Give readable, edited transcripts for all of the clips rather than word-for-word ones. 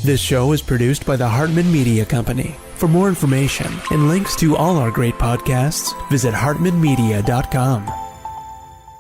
This show is produced by the Hartman Media Company. For more information and links to all our great podcasts, visit hartmanmedia.com.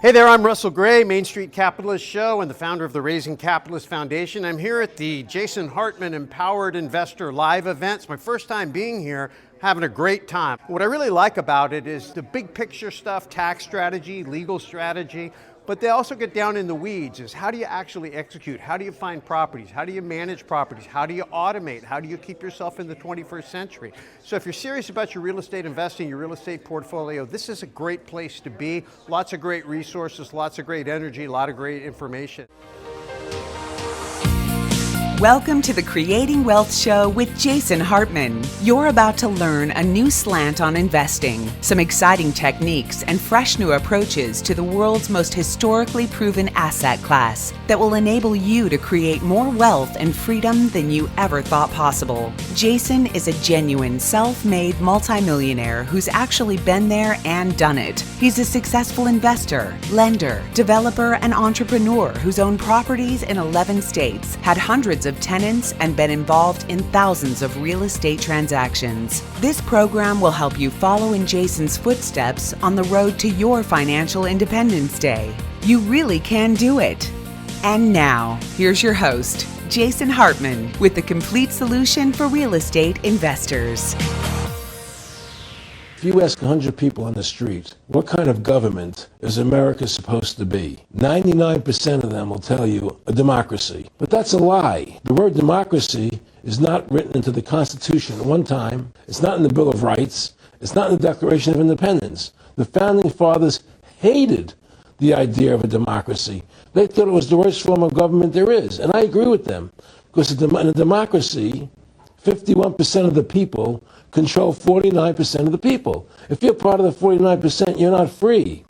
Hey there, I'm Russell Gray, Main Street Capitalist Show and the founder of the Raising Capitalist Foundation. I'm here at the Jason Hartman Empowered Investor Live event. It's my first time being here, having a great time. What I really like about it is the big picture stuff, tax strategy, legal strategy, but they also get down in the weeds is how do you actually execute? How do you find properties? How do you manage properties? How do you automate? How do you keep yourself in the 21st century? So if you're serious about your real estate investing, your real estate portfolio, this is a great place to be. Lots of great resources, lots of great energy, a lot of great information. Welcome to the Creating Wealth Show with Jason Hartman. You're about to learn a new slant on investing, some exciting techniques, and fresh new approaches to the world's most historically proven asset class that will enable you to create more wealth and freedom than you ever thought possible. Jason is a genuine self-made multimillionaire who's actually been there and done it. He's a successful investor, lender, developer, and entrepreneur who's owned properties in 11 states, had hundreds of tenants, and been involved in thousands of real estate transactions. This program will help you follow in Jason's footsteps on the road to your financial independence day. You really can do it. And now, here's your host, Jason Hartman, with the complete solution for real estate investors. If you ask 100 people on the street, what kind of government is America supposed to be? 99% of them will tell you a democracy. But that's a lie. The word democracy is not written into the Constitution at one time. It's not in the Bill of Rights. It's not in the Declaration of Independence. The Founding Fathers hated the idea of a democracy. They thought it was the worst form of government there is. And I agree with them. Because in a democracy, 51% of the people control 49% of the people. If you're part of the 49%, you're not free.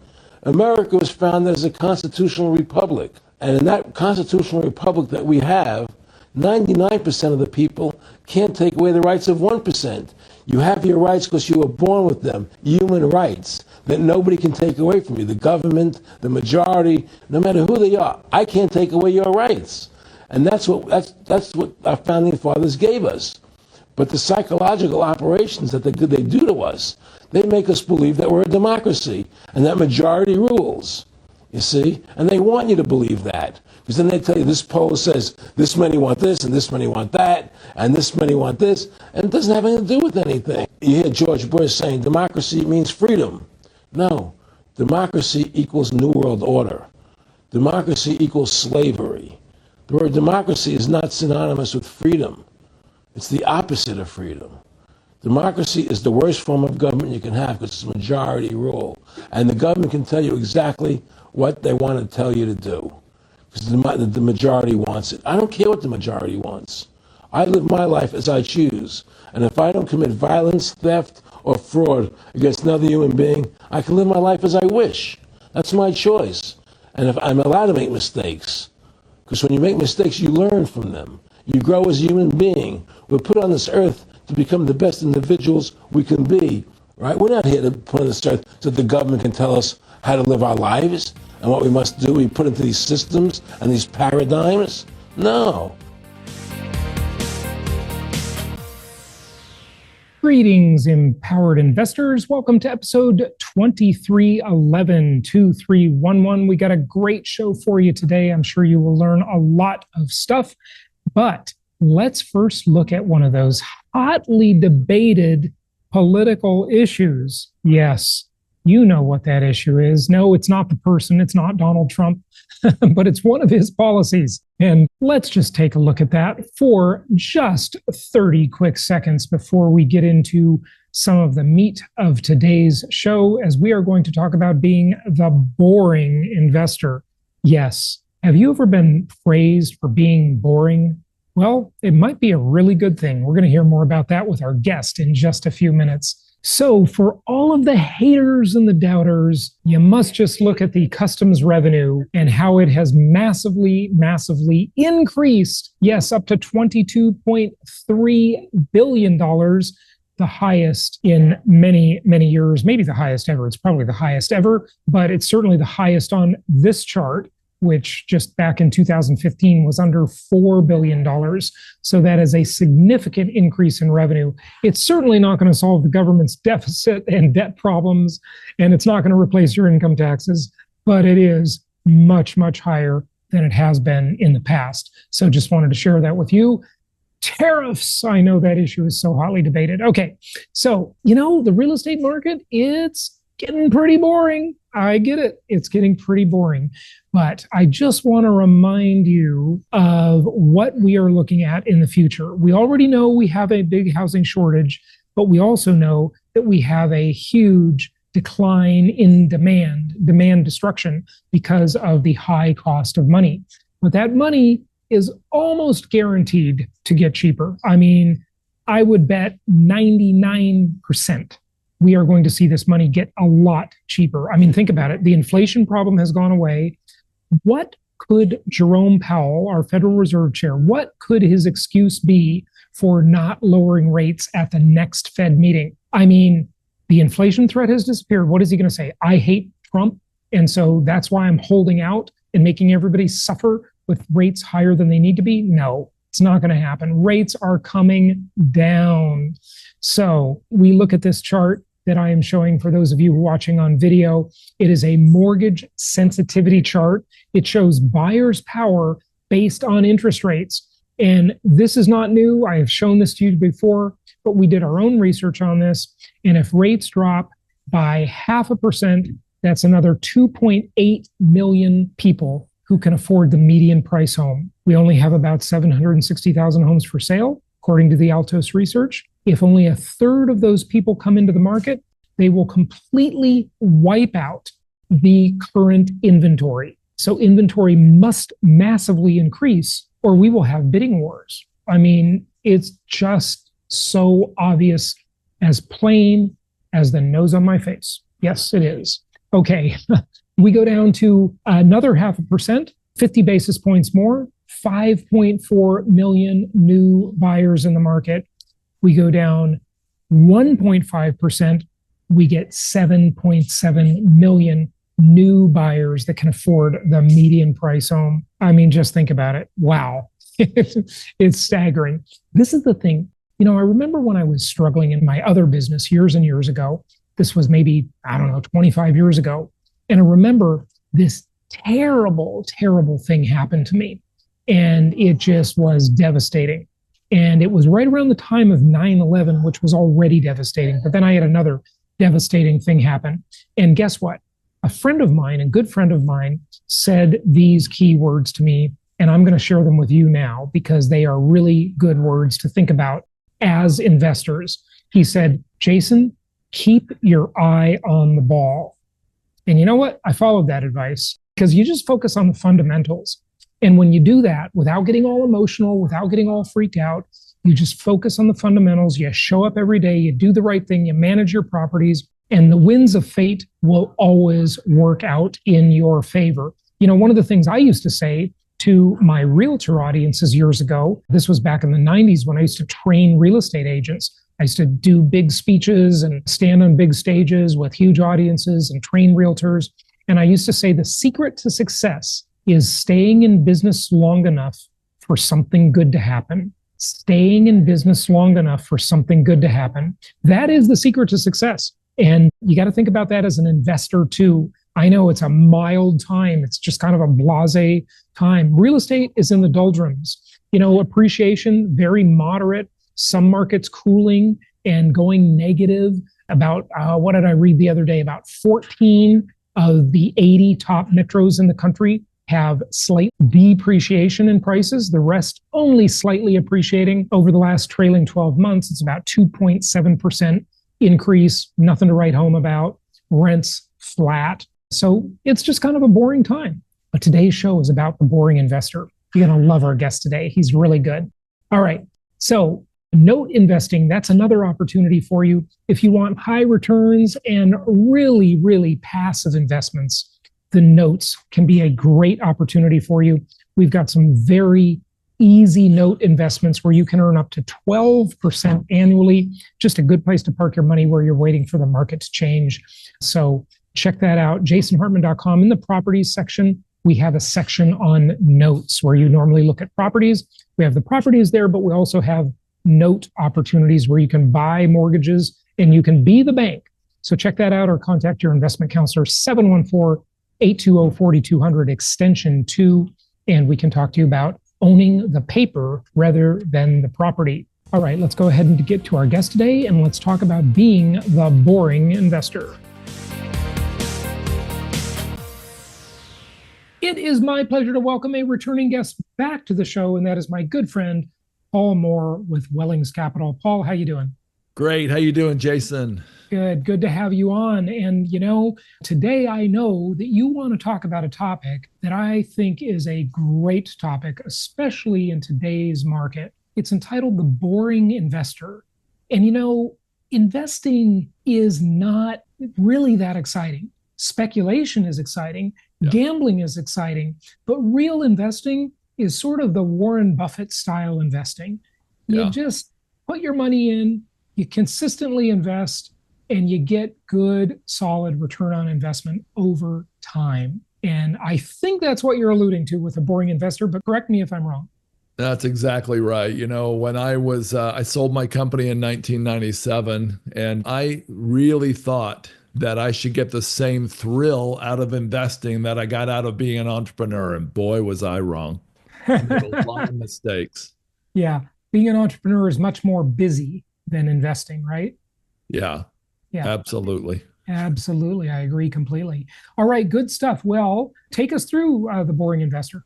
America was founded as a constitutional republic. And in that constitutional republic that we have, 99% of the people can't take away the rights of 1%. You have your rights because you were born with them, human rights that nobody can take away from you. The government, the majority, no matter who they are, I can't take away your rights. And that's what our founding fathers gave us. But the psychological operations that they do to us, they make us believe that we're a democracy and that majority rules, you see? And they want you to believe that. Because then they tell you this poll says this many want this and this many want that and this many want this. And it doesn't have anything to do with anything. You hear George Bush saying democracy means freedom. No, democracy equals New World Order. Democracy equals slavery. The word democracy is not synonymous with freedom. It's the opposite of freedom. Democracy is the worst form of government you can have because it's majority rule. And the government can tell you exactly what they want to tell you to do because the majority wants it. I don't care what the majority wants. I live my life as I choose. And if I don't commit violence, theft, or fraud against another human being, I can live my life as I wish. That's my choice. And if I'm allowed to make mistakes, because when you make mistakes, you learn from them. You grow as a human being. We're put on this earth to become the best individuals we can be, right? We're not here to put on this earth so the government can tell us how to live our lives and what we must do. We put into these systems and these paradigms. No. Greetings, empowered investors. Welcome to episode 2311. We got a great show for you today. I'm sure you will learn a lot of stuff. But let's first look at one of those hotly debated political issues. Yes, you know what that issue is. No, it's not the person. It's not Donald Trump, but it's one of his policies. And let's just take a look at that for just 30 quick seconds before we get into some of the meat of today's show, as we are going to talk about being the boring investor. Yes. Have you ever been praised for being boring? Well, it might be a really good thing. We're going to hear more about that with our guest in just a few minutes. So for all of the haters and the doubters, you must just look at the customs revenue and how it has massively increased. Yes, up to $22.3 billion, the highest in many, many years, maybe the highest ever. It's probably the highest ever, but it's certainly the highest on this chart. which just back in 2015 was under $4 billion. So that is a significant increase in revenue. It's certainly not going to solve the government's deficit and debt problems, and it's not going to replace your income taxes, but it is much, much higher than it has been in the past. So just wanted to share that with you. Tariffs, I know that issue is so hotly debated. Okay, so, the real estate market, it's getting pretty boring. I get it. It's getting pretty boring. But I just want to remind you of what we are looking at in the future. We already know we have a big housing shortage, but we also know that we have a huge decline in demand destruction because of the high cost of money. But that money is almost guaranteed to get cheaper. I mean, I would bet 99% we are going to see this money get a lot cheaper. I mean, think about it. The inflation problem has gone away. What could Jerome Powell, our Federal Reserve Chair, what could his excuse be for not lowering rates at the next Fed meeting? I mean, the inflation threat has disappeared. What is he going to say? I hate Trump, and so that's why I'm holding out and making everybody suffer with rates higher than they need to be? No, it's not going to happen. Rates are coming down. So we look at this chart that I am showing for those of you watching on video. It is a mortgage sensitivity chart. It shows buyers' power based on interest rates. And this is not new. I have shown this to you before, but we did our own research on this. And if rates drop by 0.5%, that's another 2.8 million people who can afford the median price home. We only have about 760,000 homes for sale, according to the Altos research. If only a third of those people come into the market, they will completely wipe out the current inventory. So inventory must massively increase, or we will have bidding wars. I mean, it's just so obvious, as plain as the nose on my face. Yes, it is. Okay, we go down to another 0.5%, 50 basis points more, 5.4 million new buyers in the market. We go down 1.5%, we get 7.7 million new buyers that can afford the median price home. I mean, just think about it. Wow. It's staggering. This is the thing. I remember when I was struggling in my other business years and years ago. This was maybe, 25 years ago. And I remember this terrible, terrible thing happened to me. And it just was devastating. And it was right around the time of 9/11, which was already devastating. But then I had another devastating thing happen. And guess what? A friend of mine, a good friend of mine, said these key words to me. And I'm going to share them with you now because they are really good words to think about as investors. He said, Jason, keep your eye on the ball. And you know what? I followed that advice because you just focus on the fundamentals. And when you do that, without getting all emotional, without getting all freaked out, you just focus on the fundamentals. You show up every day, you do the right thing, you manage your properties, and the winds of fate will always work out in your favor. One of the things I used to say to my realtor audiences years ago, this was back in the 90s when I used to train real estate agents. I used to do big speeches and stand on big stages with huge audiences and train realtors. And I used to say the secret to success is staying in business long enough for something good to happen. Staying in business long enough for something good to happen. That is the secret to success. And you got to think about that as an investor too. I know it's a mild time. It's just kind of a blasé time. Real estate is in the doldrums. Appreciation, very moderate. Some markets cooling and going negative. About, what did I read the other day? About 14 of the 80 top metros in the country have slight depreciation in prices. The rest only slightly appreciating over the last trailing 12 months. It's about 2.7% increase, nothing to write home about. Rents flat. So it's just kind of a boring time. But today's show is about the boring investor. You're going to love our guest today. He's really good. All right. So note investing, that's another opportunity for you. If you want high returns and really, really passive investments, the notes can be a great opportunity for you. We've got some very easy note investments where you can earn up to 12% annually. Just a good place to park your money where you're waiting for the market to change. So check that out, jasonhartman.com. In the properties section, we have a section on notes where you normally look at properties. We have the properties there, but we also have note opportunities where you can buy mortgages and you can be the bank. So check that out or contact your investment counselor, 714-820-4200 extension 2, and we can talk to you about owning the paper rather than the property. All right, let's go ahead and get to our guest today, and let's talk about being the boring investor. It is my pleasure to welcome a returning guest back to the show, and that is my good friend, Paul Moore with Wellings Capital. Paul, how you doing? Great. How you doing, Jason? Good to have you on. And, today I know that you want to talk about a topic that I think is a great topic, especially in today's market. It's entitled The Boring Investor. And, investing is not really that exciting. Speculation is exciting. Yeah. Gambling is exciting. But real investing is sort of the Warren Buffett style investing. You just put your money in, you consistently invest, and you get good, solid return on investment over time. And I think that's what you're alluding to with a boring investor, but correct me if I'm wrong. That's exactly right. When I sold my company in 1997, and I really thought that I should get the same thrill out of investing that I got out of being an entrepreneur. And boy, was I wrong. I made a lot of mistakes. Yeah. Being an entrepreneur is much more busy than investing, right? Yeah. Absolutely. Absolutely. I agree completely. All right. Good stuff. Well, take us through the boring investor.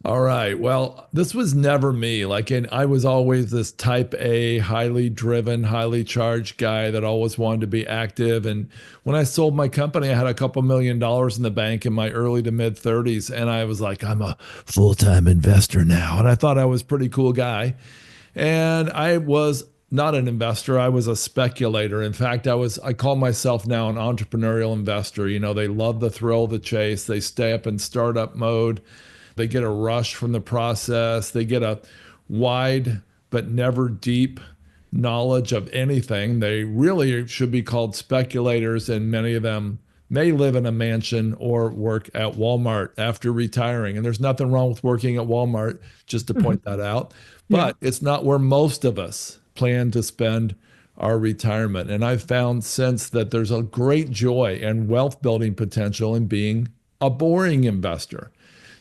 All right. Well, this was never me. I was always this type A, highly driven, highly charged guy that always wanted to be active. And when I sold my company, I had a couple $1 million in the bank in my early to mid 30s. And I was like, I'm a full-time investor now. And I thought I was a pretty cool guy. And I was not an investor. I was a speculator. In fact, I call myself now an entrepreneurial investor. They love the thrill of the chase. They stay up in startup mode. They get a rush from the process. They get a wide but never deep knowledge of anything. They really should be called speculators, and many of them may live in a mansion or work at Walmart after retiring. And there's nothing wrong with working at Walmart, just to point that out. But it's not where most of us plan to spend our retirement. And I've found since that there's a great joy and wealth building potential in being a boring investor.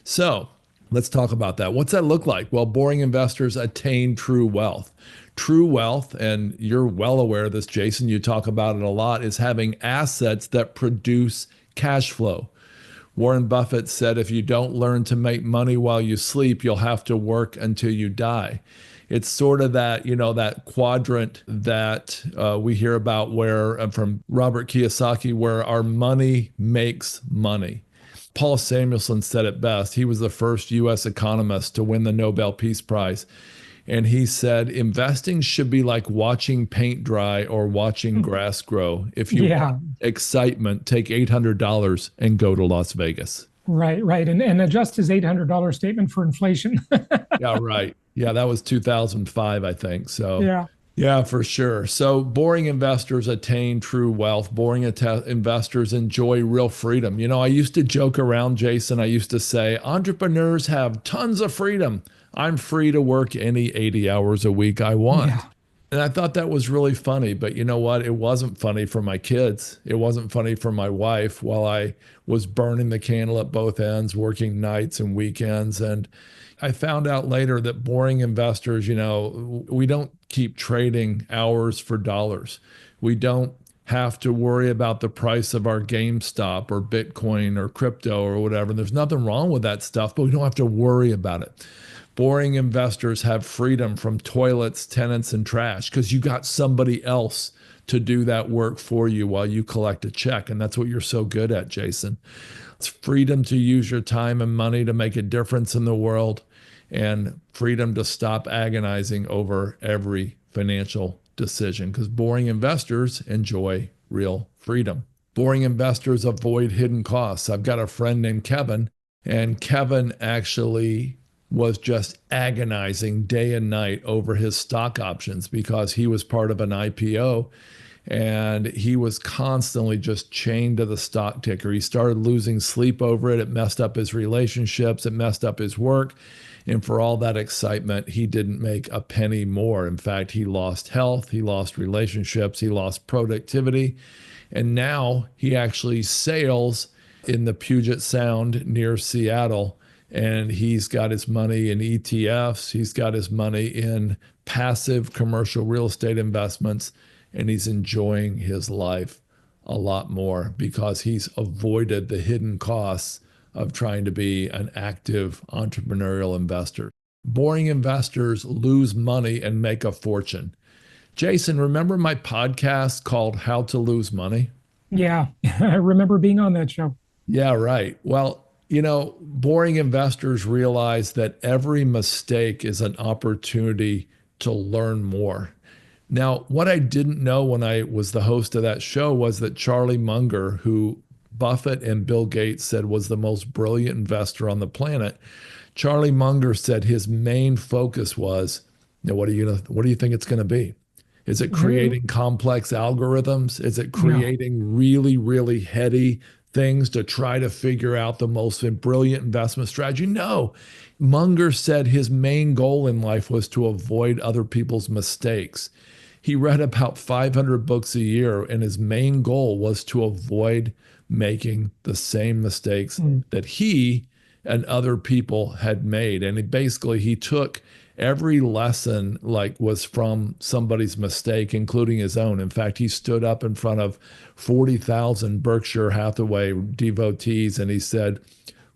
So let's talk about that. What's that look like? Well, boring investors attain true wealth. True wealth, and you're well aware of this, Jason, you talk about it a lot, is having assets that produce cash flow. Warren Buffett said, if you don't learn to make money while you sleep, you'll have to work until you die. It's sort of that, that quadrant that we hear about from Robert Kiyosaki, where our money makes money. Paul Samuelson said it best. He was the first U.S. economist to win the Nobel Peace Prize. And he said, investing should be like watching paint dry or watching grass grow. If you want excitement, take $800 and go to Las Vegas. Right. And adjust his $800 statement for inflation. Yeah, right. Yeah, that was 2005, I think. So yeah, for sure. So boring investors attain true wealth. Boring investors enjoy real freedom. I used to joke around, Jason. I used to say, entrepreneurs have tons of freedom. I'm free to work any 80 hours a week I want. Yeah. And I thought that was really funny. But you know what? It wasn't funny for my kids. It wasn't funny for my wife while I was burning the candle at both ends, working nights and weekends. And I found out later that boring investors, we don't keep trading hours for dollars. We don't have to worry about the price of our GameStop or Bitcoin or crypto or whatever. There's nothing wrong with that stuff, but we don't have to worry about it. Boring investors have freedom from toilets, tenants, and trash because you got somebody else to do that work for you while you collect a check. And that's what you're so good at, Jason. It's freedom to use your time and money to make a difference in the world, and freedom to stop agonizing over every financial decision, because boring investors enjoy real freedom. Boring investors avoid hidden costs. I've got a friend named Kevin, and Kevin actually was just agonizing day and night over his stock options because he was part of an IPO. And he was constantly just chained to the stock ticker. He started losing sleep over it. It messed up his relationships. It messed up his work. And for all that excitement, he didn't make a penny more. In fact, he lost health. He lost relationships. He lost productivity. And now he actually sails in the Puget Sound near Seattle. And he's got his money in ETFs. He's got his money in passive commercial real estate investments. And he's enjoying his life a lot more because he's avoided the hidden costs of trying to be an active entrepreneurial investor. Boring investors lose money and make a fortune. Jason, remember my podcast called How to Lose Money? Yeah, I remember being on that show. Yeah, right. Well, boring investors realize that every mistake is an opportunity to learn more. Now, what I didn't know when I was the host of that show was that Charlie Munger, who Buffett and Bill Gates said was the most brilliant investor on the planet, Charlie Munger said his main focus was, what do you think it's going to be? Is it creating complex algorithms? Is it creating really, really heady things to try to figure out the most brilliant investment strategy? No. Munger said his main goal in life was to avoid other people's mistakes. He read about 500 books a year, and his main goal was to avoid making the same mistakes that he and other people had made. And he took every lesson was from somebody's mistake, including his own. In fact, he stood up in front of 40,000 Berkshire Hathaway devotees and he said,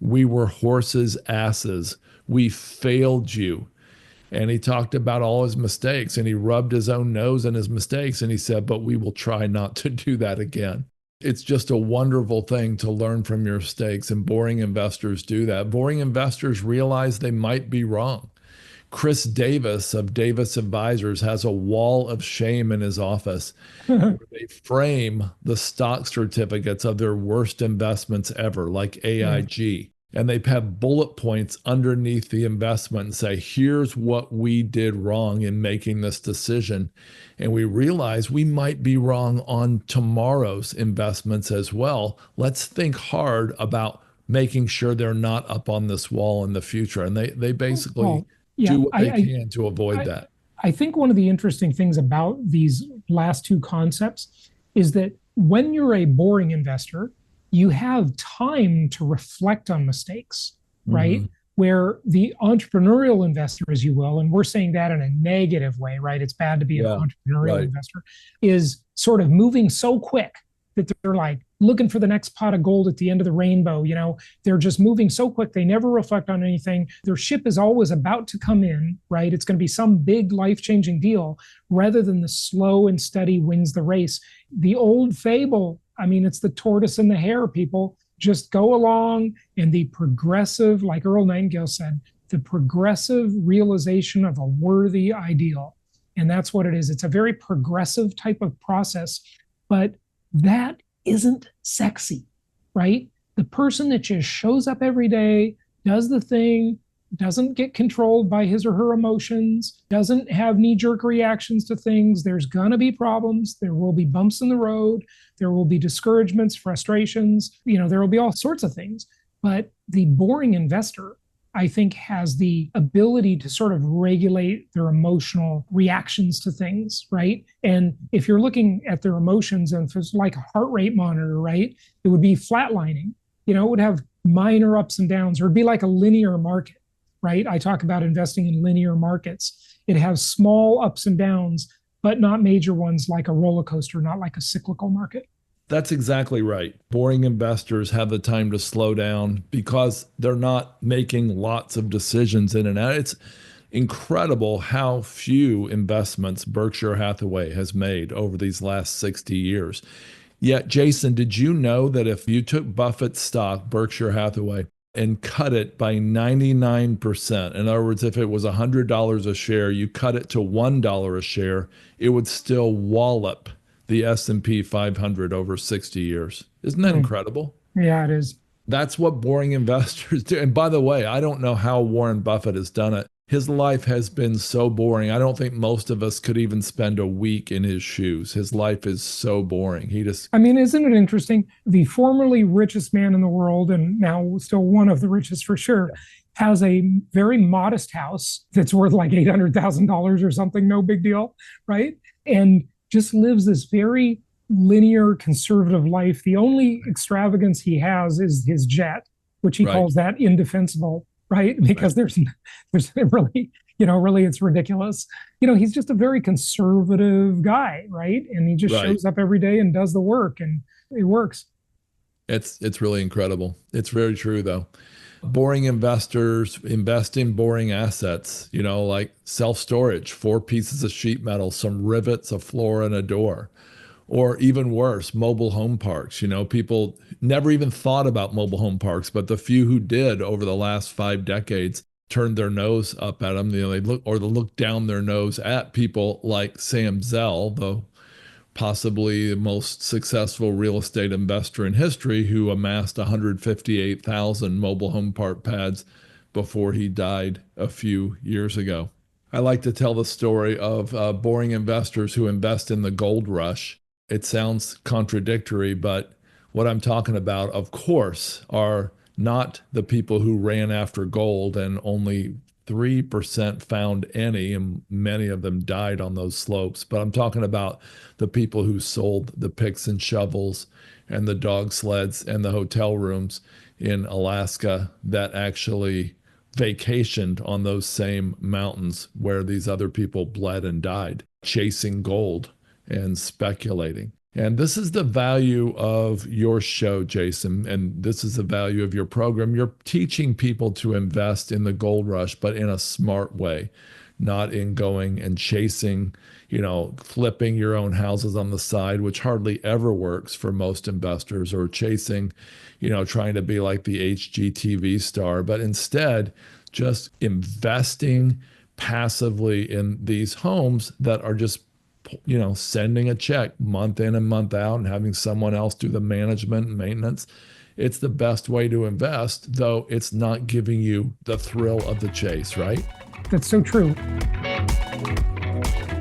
"We were horses' asses. We failed you." And he talked about all his mistakes and he rubbed his own nose in his mistakes. And he said, "But we will try not to do that again." It's just a wonderful thing to learn from your mistakes. And boring investors do that. Boring investors realize they might be wrong. Chris Davis of Davis Advisors has a wall of shame in his office where they frame the stock certificates of their worst investments ever, like AIG. And they have bullet points underneath the investment and say, here's what we did wrong in making this decision. And we realize we might be wrong on tomorrow's investments as well. Let's think hard about making sure they're not up on this wall in the future. And they basically do what they can to avoid that. I think one of the interesting things about these last two concepts is that when you're a boring investor, you have time to reflect on mistakes, right? Where the entrepreneurial investor, as you will, and we're saying that in a negative way, right? It's bad to be an entrepreneurial investor, is sort of moving so quick that they're like looking for the next pot of gold at the end of the rainbow. They're just moving so quick. They never reflect on anything. Their ship is always about to come in, right? It's going to be some big life-changing deal rather than the slow and steady wins the race. The old fable, it's the tortoise and the hare, people. Just go along, and the progressive, like Earl Nightingale said, the progressive realization of a worthy ideal. And that's what it is. It's a very progressive type of process, but that isn't sexy, right? The person that just shows up every day, does the thing, doesn't get controlled by his or her emotions, doesn't have knee-jerk reactions to things. There's going to be problems. There will be bumps in the road. There will be discouragements, frustrations. There will be all sorts of things. But the boring investor, I think, has the ability to sort of regulate their emotional reactions to things, right? And if you're looking at their emotions, and if it's like a heart rate monitor, right, it would be flatlining. It would have minor ups and downs, or it'd be like a linear market. Right? I talk about investing in linear markets. It has small ups and downs, but not major ones like a roller coaster, not like a cyclical market. That's exactly right. Boring investors have the time to slow down because they're not making lots of decisions in and out. It's incredible how few investments Berkshire Hathaway has made over these last 60 years. Yet, Jason, did you know that if you took Buffett's stock, Berkshire Hathaway, and cut it by 99%. In other words, if it was $100 a share, you cut it to $1 a share, it would still wallop the S&P 500 over 60 years. Isn't that incredible? Yeah, it is. That's what boring investors do. And by the way, I don't know how Warren Buffett has done it. His life has been so boring. I don't think most of us could even spend a week in his shoes. His life is so boring. I mean, isn't it interesting? The formerly richest man in the world, and now still one of the richest for sure, has a very modest house that's worth like $800,000 or something, no big deal, right? And just lives this very linear, conservative life. The only extravagance he has is his jet, which he calls that indefensible, right? Because there's really, really it's ridiculous. He's just a very conservative guy, right? And he just shows up every day and does the work, and it works. It's really incredible. It's very true, though. Boring investors invest in boring assets, like self-storage, 4 pieces of sheet metal, some rivets, a floor, and a door. Or even worse, mobile home parks. People never even thought about mobile home parks, but the few who did over the last 5 decades turned their nose up at them. They look down their nose at people like Sam Zell, the possibly the most successful real estate investor in history, who amassed 158,000 mobile home park pads before he died a few years ago. I like to tell the story of boring investors who invest in the gold rush. It sounds contradictory, but what I'm talking about, of course, are not the people who ran after gold and only 3% found any, and many of them died on those slopes. But I'm talking about the people who sold the picks and shovels and the dog sleds and the hotel rooms in Alaska that actually vacationed on those same mountains where these other people bled and died, chasing gold and speculating. And this is the value of your show, Jason, and this is the value of your program. You're teaching people to invest in the gold rush, but in a smart way, not in going and chasing, flipping your own houses on the side, which hardly ever works for most investors, or chasing, trying to be like the HGTV star, but instead just investing passively in these homes that are just sending a check month in and month out and having someone else do the management and maintenance. It's the best way to invest, though it's not giving you the thrill of the chase, right? That's so true.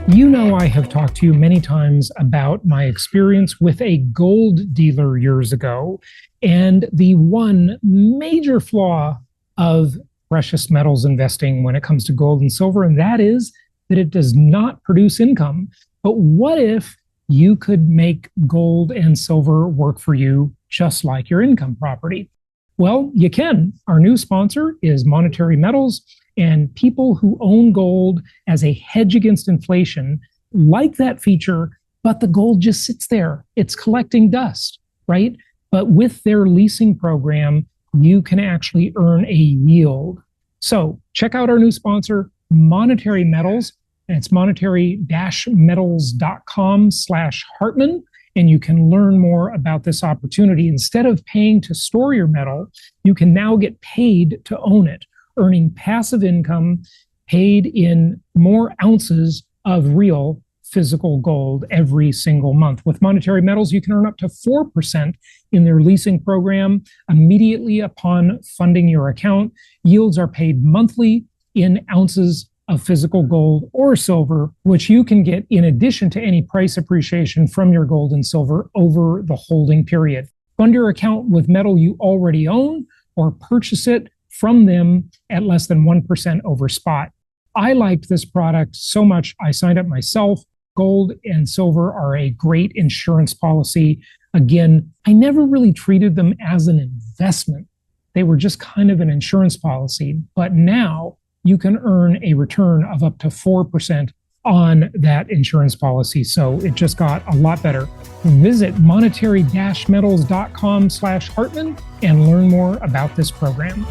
I have talked to you many times about my experience with a gold dealer years ago, and the one major flaw of precious metals investing when it comes to gold and silver, and that is that it does not produce income. But what if you could make gold and silver work for you just like your income property? Well, you can. Our new sponsor is Monetary Metals, and people who own gold as a hedge against inflation like that feature, but the gold just sits there. It's collecting dust, right? But with their leasing program, you can actually earn a yield. So check out our new sponsor, Monetary Metals. And it's monetary-metals.com/Hartman. And you can learn more about this opportunity. Instead of paying to store your metal, you can now get paid to own it, earning passive income paid in more ounces of real physical gold every single month. With Monetary Metals, you can earn up to 4% in their leasing program immediately upon funding your account. Yields are paid monthly in ounces of physical gold or silver, which you can get in addition to any price appreciation from your gold and silver over the holding period. Fund your account with metal you already own, or purchase it from them at less than 1% over spot. I liked this product so much, I signed up myself. Gold and silver are a great insurance policy. Again, I never really treated them as an investment. They were just kind of an insurance policy. But now you can earn a return of up to 4% on that insurance policy. So it just got a lot better. Visit monetary-metals.com/Hartman and learn more about this program.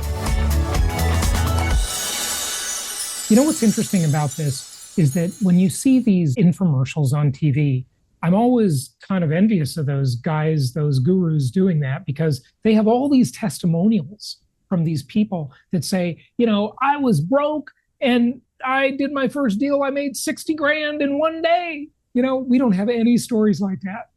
What's interesting about this is that when you see these infomercials on TV, I'm always kind of envious of those guys, those gurus doing that, because they have all these testimonials from these people that say, I was broke and I did my first deal. I made 60 grand in one day. We don't have any stories like that.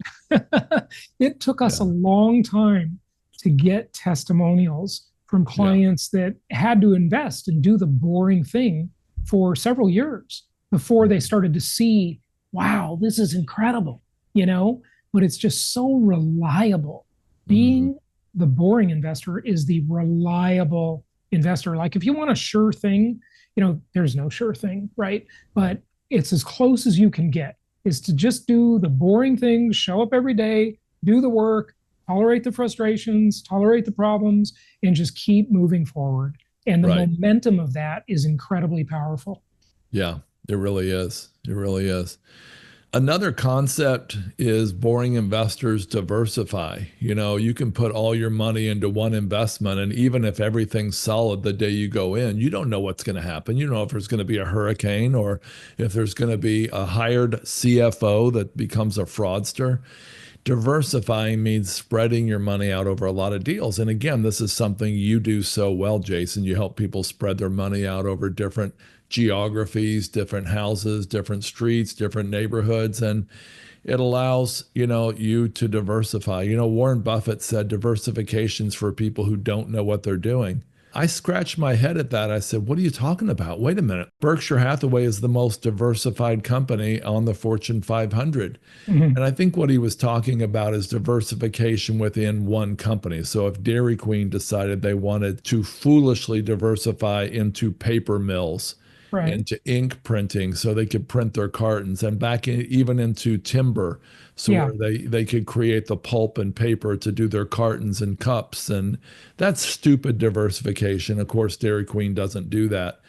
It took us a long time to get testimonials from clients that had to invest and do the boring thing for several years before they started to see, wow, this is incredible, but it's just so reliable. Being the boring investor is the reliable investor. Like if you want a sure thing, there's no sure thing, right? But it's as close as you can get, is to just do the boring things, show up every day, do the work, tolerate the frustrations, tolerate the problems, and just keep moving forward. And the momentum of that is incredibly powerful. Yeah, it really is. It really is. Another concept is boring investors diversify. You can put all your money into one investment, and even if everything's solid the day you go in, you don't know what's going to happen. You don't know if there's going to be a hurricane or if there's going to be a hired CFO that becomes a fraudster. Diversifying means spreading your money out over a lot of deals. And again, this is something you do so well, Jason. You help people spread their money out over different geographies, different houses, different streets, different neighborhoods. And it allows, you to diversify. Warren Buffett said diversification's for people who don't know what they're doing. I scratched my head at that. I said, what are you talking about? Wait a minute. Berkshire Hathaway is the most diversified company on the Fortune 500. And I think what he was talking about is diversification within one company. So if Dairy Queen decided they wanted to foolishly diversify into paper mills, into ink printing so they could print their cartons, and even into timber, so where they could create the pulp and paper to do their cartons and cups. And that's stupid diversification. Of course, Dairy Queen doesn't do that.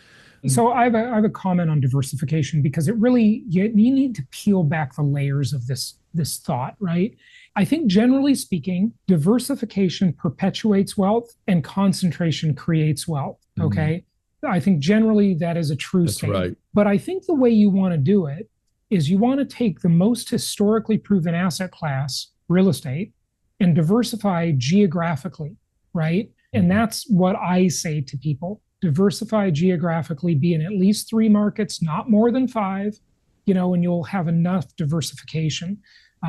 So I have a comment on diversification, because it really, you need to peel back the layers of this thought, right? I think generally speaking, diversification perpetuates wealth and concentration creates wealth, okay? I think generally that is a true statement. Right. But I think the way you want to do it is you want to take the most historically proven asset class, real estate, and diversify geographically, right? And that's what I say to people. Diversify geographically, be in at least 3 markets, not more than 5, and you'll have enough diversification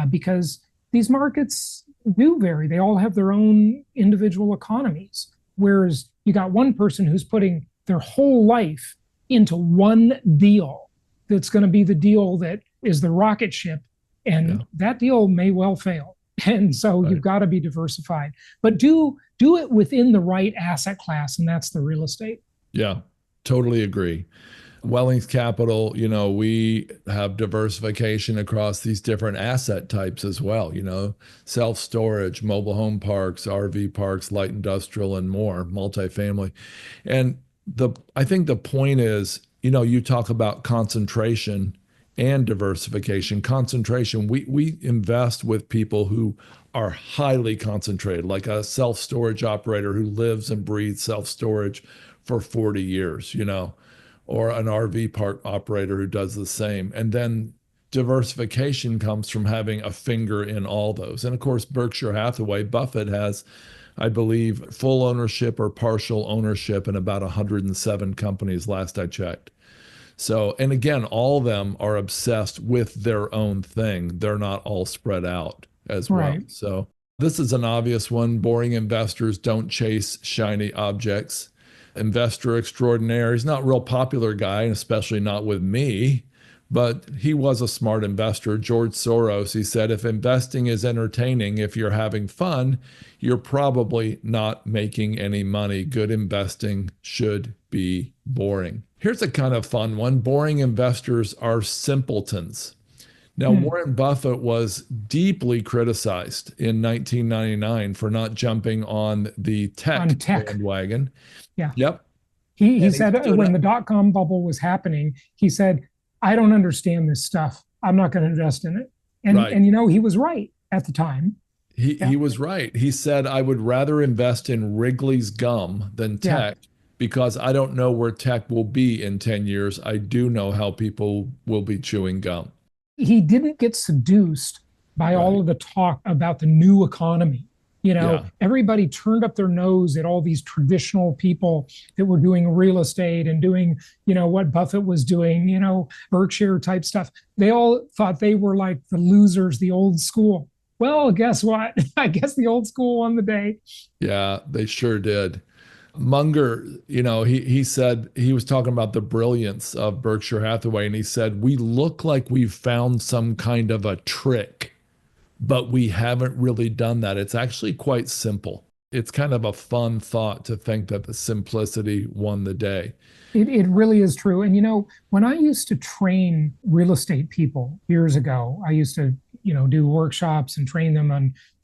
because these markets do vary. They all have their own individual economies. Whereas you got one person who's putting their whole life into one deal that's going to be the deal that is the rocket ship, and that deal may well fail. And so you've got to be diversified, but do it within the right asset class, and that's the real estate. Yeah, totally agree. Wellings Capital, we have diversification across these different asset types as well, self-storage, mobile home parks, RV parks, light industrial, and more, multifamily. And I think the point is, you talk about concentration and diversification. Concentration, we invest with people who are highly concentrated, like a self-storage operator who lives and breathes self-storage for 40 years, or an RV park operator who does the same. And then diversification comes from having a finger in all those. And of course, Berkshire Hathaway, Buffett has, I believe, full ownership or partial ownership in about 107 companies last I checked. So, and again, all of them are obsessed with their own thing. They're not all spread out as well. So this is an obvious one. Boring investors don't chase shiny objects. Investor extraordinaire. He's not a real popular guy, especially not with me, but he was a smart investor. George Soros, he said, if investing is entertaining, if you're having fun, you're probably not making any money. Good investing should be boring. Here's a kind of fun one. Boring investors are simpletons. Now, Warren Buffett was deeply criticized in 1999 for not jumping on the tech bandwagon. Yeah. Yep. He said when the dot-com bubble was happening, he said, I don't understand this stuff. I'm not going to invest in it. And he was right at the time. He was right. He said, I would rather invest in Wrigley's gum than tech because I don't know where tech will be in 10 years. I do know how people will be chewing gum. He didn't get seduced by all of the talk about the new economy. Everybody turned up their nose at all these traditional people that were doing real estate and doing, what Buffett was doing, Berkshire type stuff. They all thought they were like the losers, the old school. Well, guess what? I guess the old school won the day. Yeah, they sure did. Munger, he said he was talking about the brilliance of Berkshire Hathaway, and he said, we look like we've found some kind of a trick, but we haven't really done that. It's actually quite simple. It's kind of a fun thought to think that the simplicity won the day. It really is true. And when I used to train real estate people years ago, I used to, do workshops and train them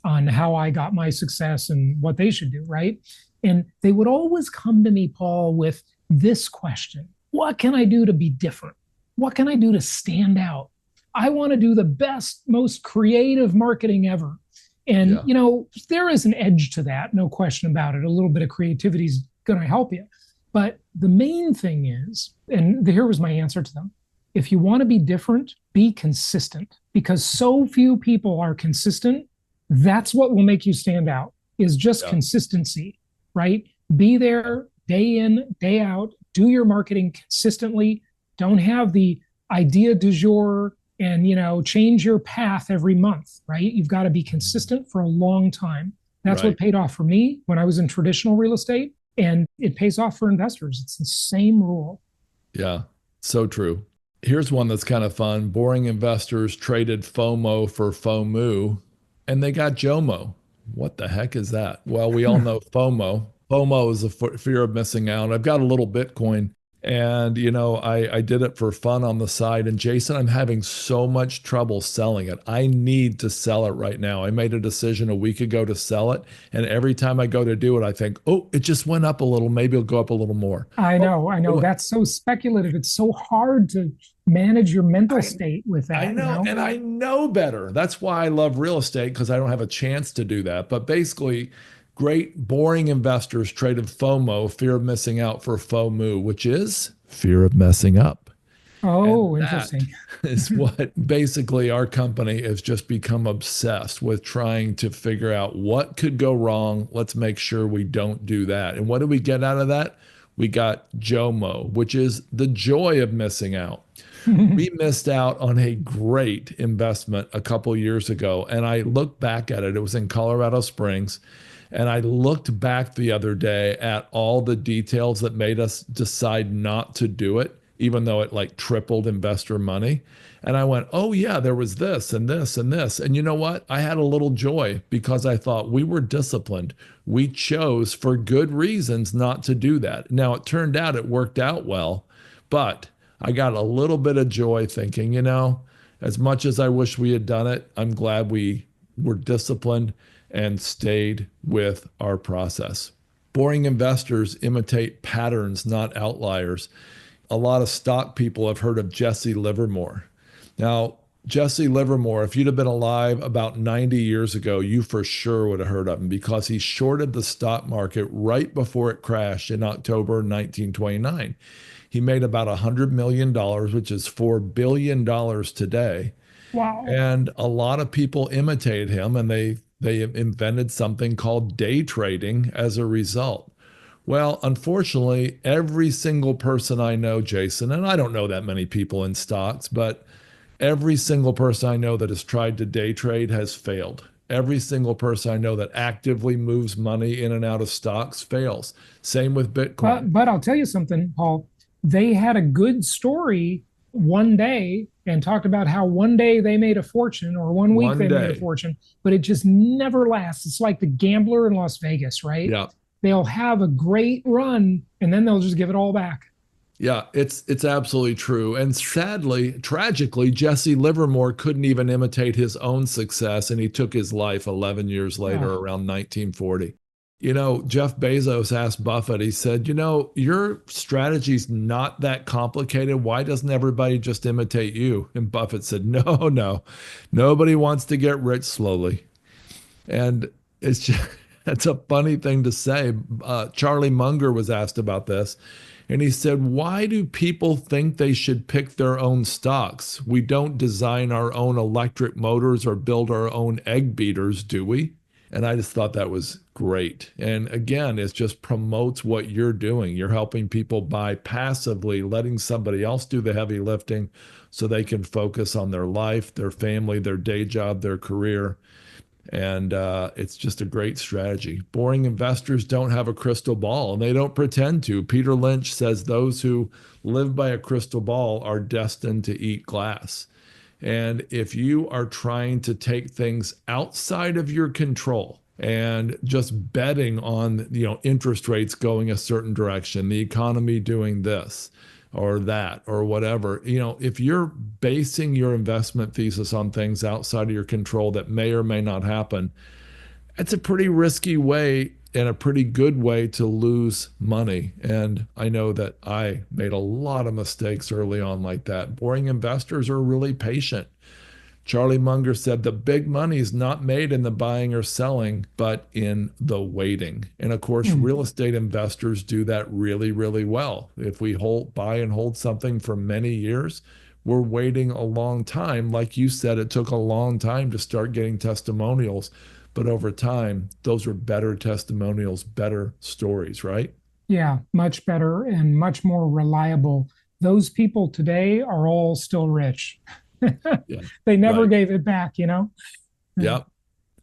on how I got my success and what they should do, right? And they would always come to me, Paul, with this question: what can I do to be different? What can I do to stand out? I want to do the best, most creative marketing ever. And, there is an edge to that, no question about it. A little bit of creativity is going to help you. But the main thing is, and here was my answer to them: if you want to be different, be consistent, because so few people are consistent. That's what will make you stand out, is just consistency, right? Be there day in, day out, do your marketing consistently. Don't have the idea du jour and, change your path every month, right? You've got to be consistent for a long time. That's what paid off for me when I was in traditional real estate. And it pays off for investors. It's the same rule. Yeah, so true. Here's one that's kind of fun. Boring investors traded FOMO for FOMO, and they got JOMO. What the heck is that? Well, we all know FOMO. FOMO is the fear of missing out. I've got a little Bitcoin, and I did it for fun on the side. And Jason, I'm having so much trouble selling it. I need to sell it right now. I made a decision a week ago to sell it, and every time I go to do it, I think, oh, it just went up a little. Maybe it'll go up a little more. I know. That's so speculative. It's so hard to manage your mental state with that. I know, and I know better. That's why I love real estate, because I don't have a chance to do that. But basically, great boring investors traded FOMO, fear of missing out, for FOMO, which is fear of messing up. Oh, interesting. Is what basically our company has just become obsessed with, trying to figure out what could go wrong. Let's make sure we don't do that. And what do we get out of that? We got JOMO, which is the joy of missing out. We missed out on a great investment a couple years ago, and I looked back at it. It was in Colorado Springs. And I looked back the other day at all the details that made us decide not to do it, even though it like tripled investor money. And I went, oh yeah, there was this and this and this. And you know what? I had a little joy, because I thought we were disciplined. We chose for good reasons not to do that. Now, it turned out it worked out well, but I got a little bit of joy thinking, as much as I wish we had done it, I'm glad we were disciplined and stayed with our process. Boring investors imitate patterns, not outliers. A lot of stock people have heard of Jesse Livermore. Now, Jesse Livermore, if you'd have been alive about 90 years ago, you for sure would have heard of him, because he shorted the stock market right before it crashed in October 1929. He made about $100 million, which is $4 billion today. Wow. And a lot of people imitated him, and they invented something called day trading as a result. Well, unfortunately, every single person I know, Jason, and I don't know that many people in stocks, but every single person I know that has tried to day trade has failed. Every single person I know that actively moves money in and out of stocks fails. Same with Bitcoin. But I'll tell you something, Paul. They had a good story one day and talked about how one day they made a fortune, or one week they made a fortune, but it just never lasts. It's like the gambler in Las Vegas, right? Yeah. They'll have a great run and then they'll just give it all back. Yeah, it's absolutely true. And sadly, tragically, Jesse Livermore couldn't even imitate his own success, and he took his life 11 years later, around 1940. Jeff Bezos asked Buffett, he said, your strategy's not that complicated. Why doesn't everybody just imitate you? And Buffett said, no, nobody wants to get rich slowly. And it's a funny thing to say. Charlie Munger was asked about this, and he said, why do people think they should pick their own stocks? We don't design our own electric motors or build our own egg beaters, do we? And I just thought that was great. And again, it just promotes what you're doing. You're helping people by passively letting somebody else do the heavy lifting so they can focus on their life, their family, their day job, their career. And it's just a great strategy. Boring investors don't have a crystal ball, and they don't pretend to. Peter Lynch says those who live by a crystal ball are destined to eat glass. And if you are trying to take things outside of your control and just betting on, interest rates going a certain direction, the economy doing this or that or whatever, if you're basing your investment thesis on things outside of your control that may or may not happen, it's a pretty risky way and a pretty good way to lose money. And I know that I made a lot of mistakes early on like that. Boring investors are really patient. Charlie Munger said the big money is not made in the buying or selling, but in the waiting. And of course, real estate investors do that really, really well. If we buy and hold something for many years, we're waiting a long time. Like you said, it took a long time to start getting testimonials, but over time, those are better testimonials, better stories, right? Yeah, much better and much more reliable. Those people today are all still rich. Yeah, They never right. gave it back, you know? Yep.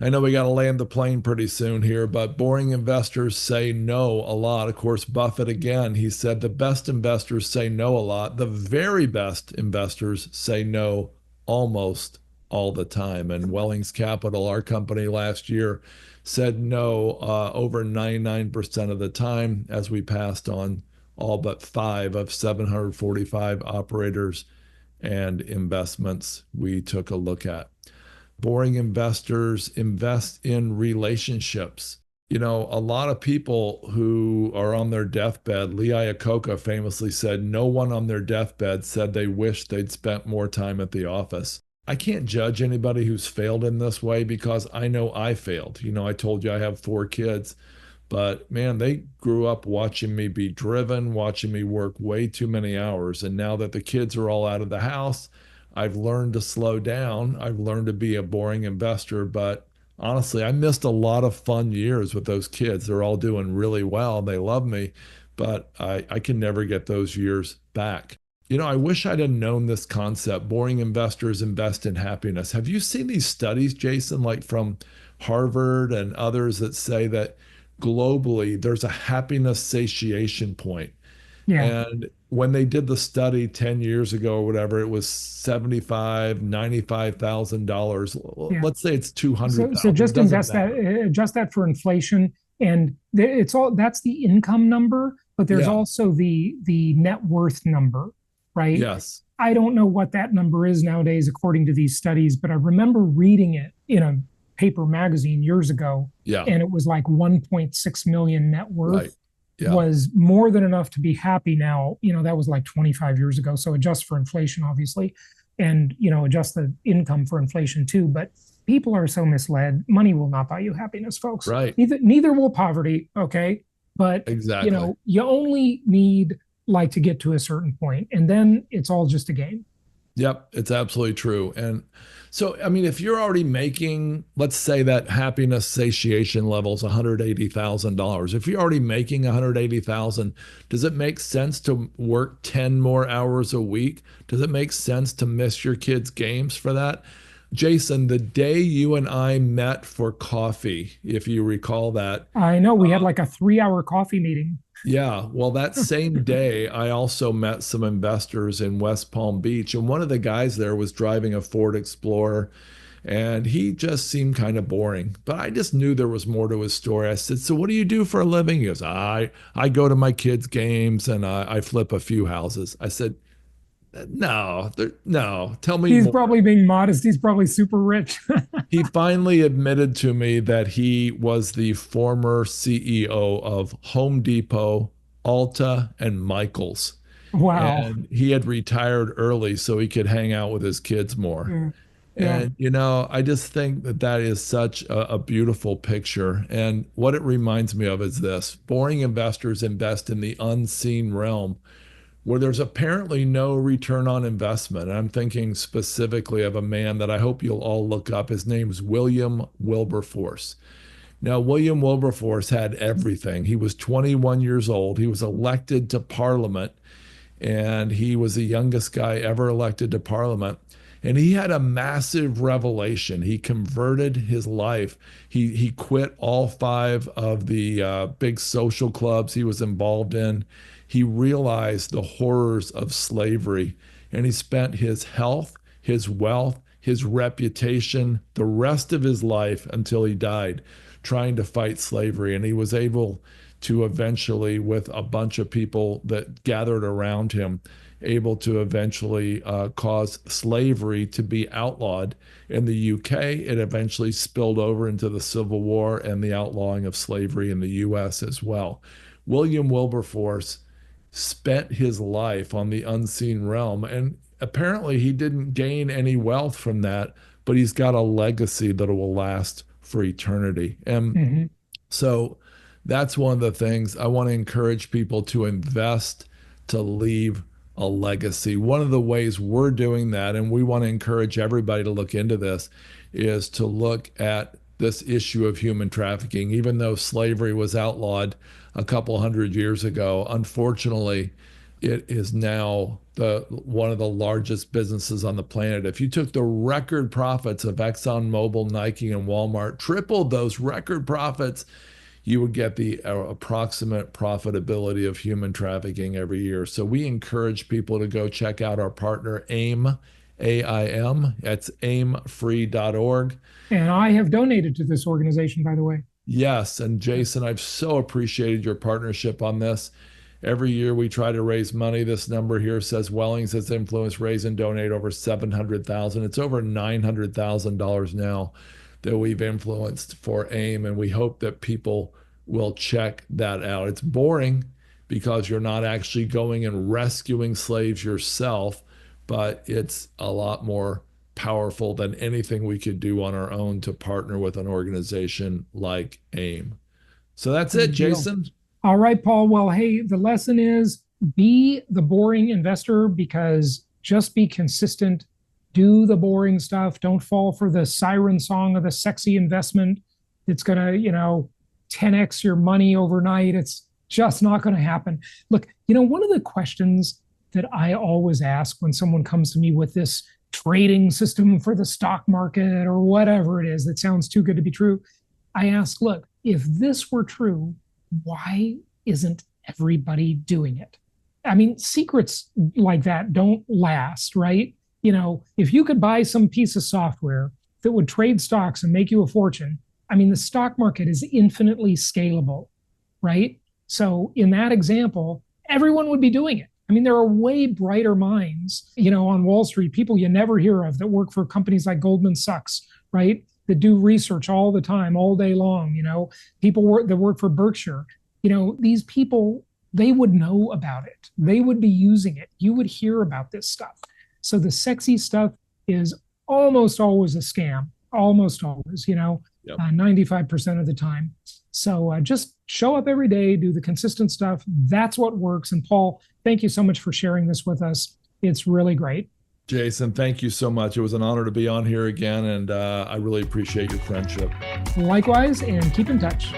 I know we got to land the plane pretty soon here, but boring investors say no a lot. Of course, Buffett again, he said the best investors say no a lot. The very best investors say no almost all the time. And Wellings Capital, our company last year, said no over 99% of the time as we passed on all but 5 of 745 operators and investments we took a look at. Boring investors invest in relationships. A lot of people who are on their deathbed, Lee Iacocca famously said, no one on their deathbed said they wish they'd spent more time at the office. I can't judge anybody who's failed in this way because I know I failed. I told you I have 4 kids, but man, they grew up watching me be driven, watching me work way too many hours. And now that the kids are all out of the house, I've learned to slow down. I've learned to be a boring investor, but honestly, I missed a lot of fun years with those kids. They're all doing really well. They love me, but I can never get those years back. I wish I'd have known this concept. Boring investors invest in happiness. Have you seen these studies, Jason, like from Harvard and others that say that globally there's a happiness satiation point? Yeah. And when they did the study 10 years ago or whatever, it was $75,000, $95,000. Yeah. Let's say it's So, 200,000. just It doesn't invest that, matter. adjust that for inflation, and it's all that's the income number, but there's Yeah. also the net worth number, right? Yes. I don't know what that number is nowadays according to these studies, but I remember reading it in a paper magazine years ago, Yeah. and it was like 1.6 million net worth. Right. Yeah. Was more than enough to be happy now. That was like 25 years ago. So adjust for inflation, obviously, and, adjust the income for inflation too. But people are so misled. Money will not buy you happiness, folks. Right. Neither will poverty. Okay. But, Exactly. you only need like to get to a certain point, and then it's all just a game. Yep, it's absolutely true. And so, I mean, if you're already making, let's say that happiness satiation level is $180,000. If you're already making 180,000, does it make sense to work 10 more hours a week? Does it make sense to miss your kids' games for that? Jason, the day you and I met for coffee, if you recall that. I know we had like a 3-hour coffee meeting. Yeah, well, that same day, I also met some investors in West Palm Beach, and one of the guys there was driving a Ford Explorer, and he just seemed kind of boring. But I just knew there was more to his story. I said, "So what do you do for a living?" He goes, "I go to my kids' games and I flip a few houses." I said, No, tell me He's more." probably being modest. He's probably super rich. He finally admitted to me that he was the former CEO of Home Depot, Ulta, and Michaels. Wow. And he had retired early so he could hang out with his kids more. Yeah. Yeah. And, I just think that that is such a beautiful picture. And what it reminds me of is this: boring investors invest in the unseen realm where there's apparently no return on investment. And I'm thinking specifically of a man that I hope you'll all look up. His name's William Wilberforce. Now, William Wilberforce had everything. He was 21 years old. He was elected to Parliament, and he was the youngest guy ever elected to Parliament. And he had a massive revelation. He converted his life. He quit all 5 of the big social clubs he was involved in. He realized the horrors of slavery, and he spent his health, his wealth, his reputation, the rest of his life until he died, trying to fight slavery. And he was able to eventually, with a bunch of people that gathered around him, able to eventually cause slavery to be outlawed in the UK. It eventually spilled over into the Civil War and the outlawing of slavery in the US as well. William Wilberforce spent his life on the unseen realm, and apparently he didn't gain any wealth from that, but he's got a legacy that will last for eternity. And so that's one of the things I want to encourage people to invest, to leave a legacy. One of the ways we're doing that, and we want to encourage everybody to look into this, is to look at this issue of human trafficking. Even though slavery was outlawed a couple hundred years ago, unfortunately, it is now one of the largest businesses on the planet. If you took the record profits of ExxonMobil, Nike, and Walmart, tripled those record profits, you would get the approximate profitability of human trafficking every year. So we encourage people to go check out our partner, AIM, AIM. That's aimfree.org. And I have donated to this organization, by the way. Yes. And Jason, I've so appreciated your partnership on this. Every year we try to raise money. This number here says Wellings has influenced, raise, and donate over $700,000. It's over $900,000 now that we've influenced for AIM, and we hope that people will check that out. It's boring because you're not actually going and rescuing slaves yourself, but it's a lot more powerful than anything we could do on our own to partner with an organization like AIM. So that's it, Jason. All right, Paul. Well, hey, the lesson is be the boring investor, because just be consistent. Do the boring stuff. Don't fall for the siren song of the sexy investment. It's going to, 10x your money overnight. It's just not going to happen. Look, one of the questions that I always ask when someone comes to me with this trading system for the stock market or whatever it is that sounds too good to be true, I ask, look, if this were true, why isn't everybody doing it? I mean, secrets like that don't last, right? If you could buy some piece of software that would trade stocks and make you a fortune, I mean, the stock market is infinitely scalable, right? So in that example, everyone would be doing it. I mean, there are way brighter minds, on Wall Street, people you never hear of that work for companies like Goldman Sachs, right? That do research all the time, all day long, people that work for Berkshire. These people, they would know about it. They would be using it. You would hear about this stuff. So the sexy stuff is almost always a scam, almost always, 95% of the time. So just show up every day, do the consistent stuff. That's what works. And Paul, thank you so much for sharing this with us. It's really great. Jason, thank you so much. It was an honor to be on here again, and I really appreciate your friendship. Likewise, and keep in touch.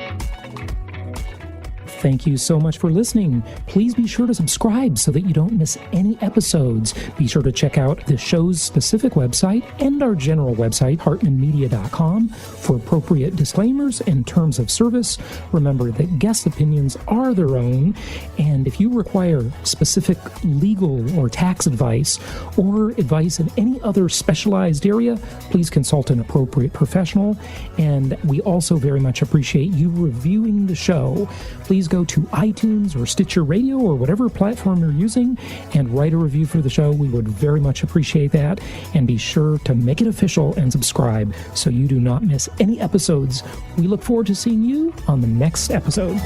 Thank you so much for listening. Please be sure to subscribe so that you don't miss any episodes. Be sure to check out the show's specific website and our general website, hartmanmedia.com, for appropriate disclaimers and terms of service. Remember that guest opinions are their own, and if you require specific legal or tax advice or advice in any other specialized area, please consult an appropriate professional. And we also very much appreciate you reviewing the show. Please go to iTunes or Stitcher Radio or whatever platform you're using and write a review for the show. We would very much appreciate that. And be sure to make it official and subscribe so you do not miss any episodes. We look forward to seeing you on the next episode.